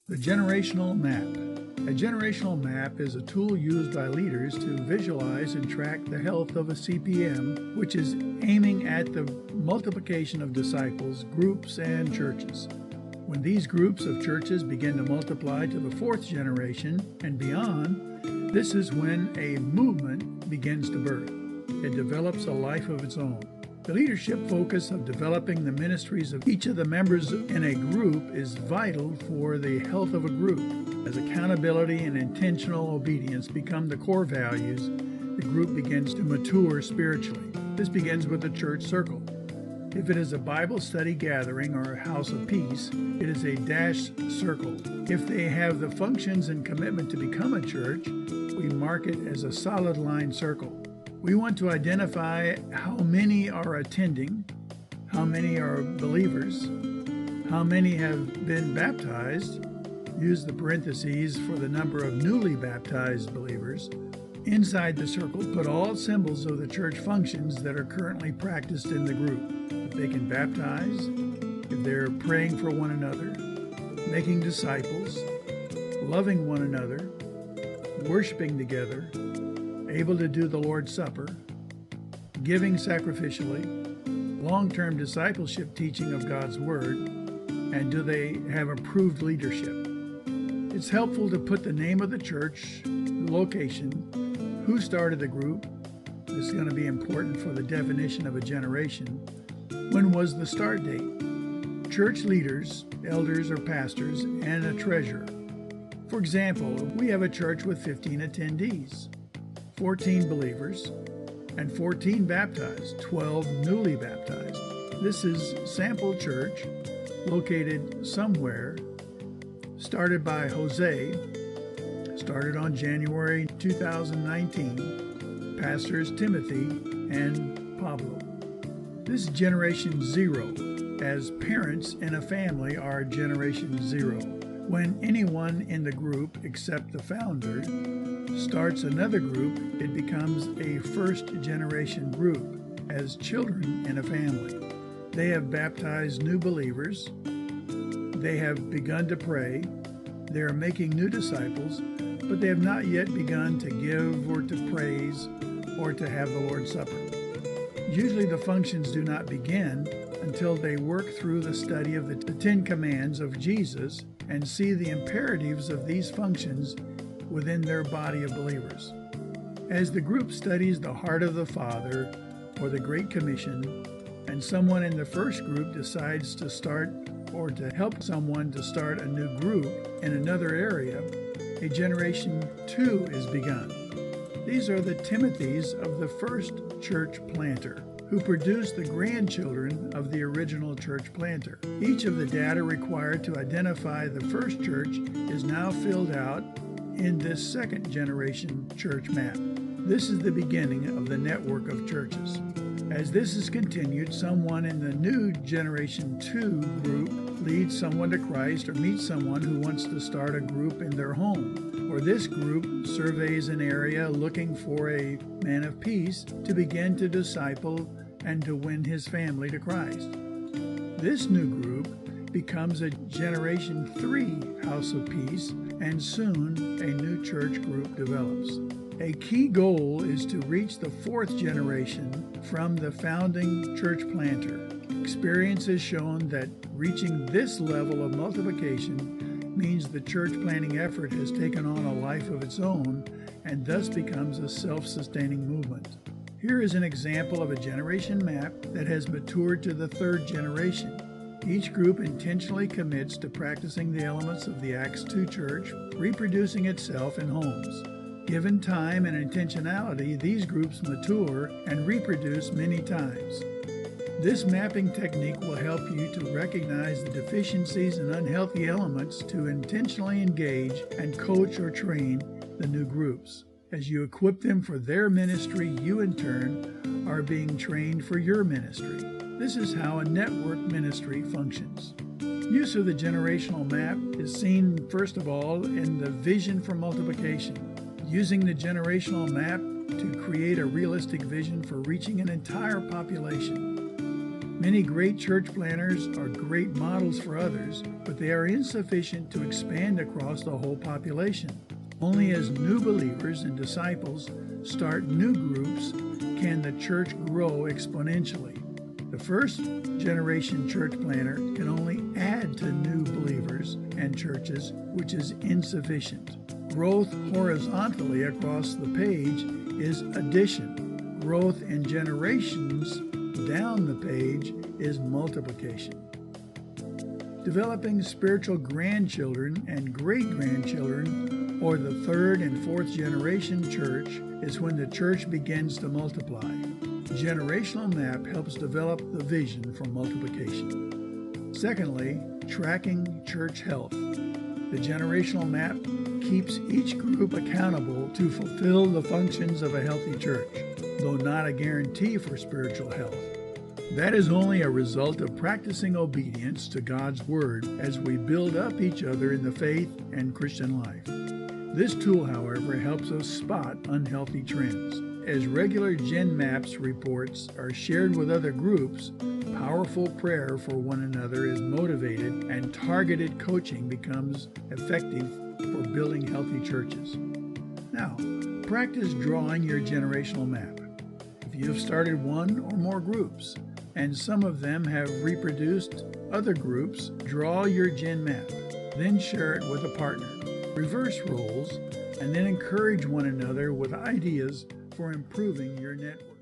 The generational map. A generational map is a tool used by leaders to visualize and track the health of a CPM, which is aiming at the multiplication of disciples, groups, and churches. When these groups of churches begin to multiply to the fourth generation and beyond, this is when a movement begins to birth. It develops a life of its own. The leadership focus of developing the ministries of each of the members in a group is vital for the health of a group. As accountability and intentional obedience become the core values, the group begins to mature spiritually. This begins with the church circle. If it is a Bible study gathering or a house of peace, it is a dashed circle. If they have the functions and commitment to become a church, we mark it as a solid line circle. We want to identify how many are attending, how many are believers, how many have been baptized. Use the parentheses for the number of newly baptized believers. Inside the circle, put all symbols of the church functions that are currently practiced in the group. If they can baptize, if they're praying for one another, making disciples, loving one another, worshiping together, able to do the Lord's Supper, giving sacrificially, long-term discipleship teaching of God's Word, and do they have approved leadership? It's helpful to put the name of the church, the location, who started the group. This is going to be important for the definition of a generation. When was the start date? Church leaders, elders or pastors, and a treasurer. For example, we have a church with 15 attendees, 14 believers, and 14 baptized, 12 newly baptized. This is Sample Church, located somewhere, started by Jose, started on January 2019, pastors Timothy and Pablo. This is Generation Zero, as parents in a family are Generation Zero. When anyone in the group, except the founder, starts another group, it becomes a first-generation group, as children in a family. They have baptized new believers. They have begun to pray. They are making new disciples, but they have not yet begun to give or to praise or to have the Lord's Supper. Usually the functions do not begin until they work through the study of the Ten Commands of Jesus and see the imperatives of these functions within their body of believers. As the group studies the heart of the Father or the Great Commission, and someone in the first group decides to start or to help someone to start a new group in another area, a Generation 2 is begun. These are the Timothys of the first church planter, who produced the grandchildren of the original church planter. Each of the data required to identify the first church is now filled out in this second generation church map. This is the beginning of the network of churches. As this is continued, someone in the new Generation 2 group leads someone to Christ or meets someone who wants to start a group in their home. Or this group surveys an area looking for a man of peace to begin to disciple and to win his family to Christ. This new group becomes a Generation 3 house of peace, and soon a new church group develops. A key goal is to reach the fourth generation from the founding church planter. Experience has shown that reaching this level of multiplication means the church planting effort has taken on a life of its own and thus becomes a self-sustaining movement. Here is an example of a generation map that has matured to the third generation. Each group intentionally commits to practicing the elements of the Acts 2 church, reproducing itself in homes. Given time and intentionality, these groups mature and reproduce many times. This mapping technique will help you to recognize the deficiencies and unhealthy elements to intentionally engage and coach or train the new groups. As you equip them for their ministry, you in turn are being trained for your ministry. This is how a network ministry functions. Use of the generational map is seen, first of all, in the vision for multiplication. Using the generational map to create a realistic vision for reaching an entire population. Many great church planners are great models for others, but they are insufficient to expand across the whole population. Only as new believers and disciples start new groups can the church grow exponentially. The first generation church planner can only add to new believers and churches, which is insufficient. Growth horizontally across the page is addition. Growth in generations down the page is multiplication. Developing spiritual grandchildren and great-grandchildren, or the third and fourth generation church, is when the church begins to multiply. Generational map helps develop the vision for multiplication. Secondly, tracking church health. The generational map keeps each group accountable to fulfill the functions of a healthy church, though not a guarantee for spiritual health. That is only a result of practicing obedience to God's Word as we build up each other in the faith and Christian life. This tool, however, helps us spot unhealthy trends. As regular Gen Maps reports are shared with other groups, powerful prayer for one another is motivated and targeted coaching becomes effective for building healthy churches. Now, practice drawing your generational map. If you have started one or more groups, and some of them have reproduced other groups, draw your Gen Map. Then share it with a partner. Reverse roles, and then encourage one another with ideas for improving your network.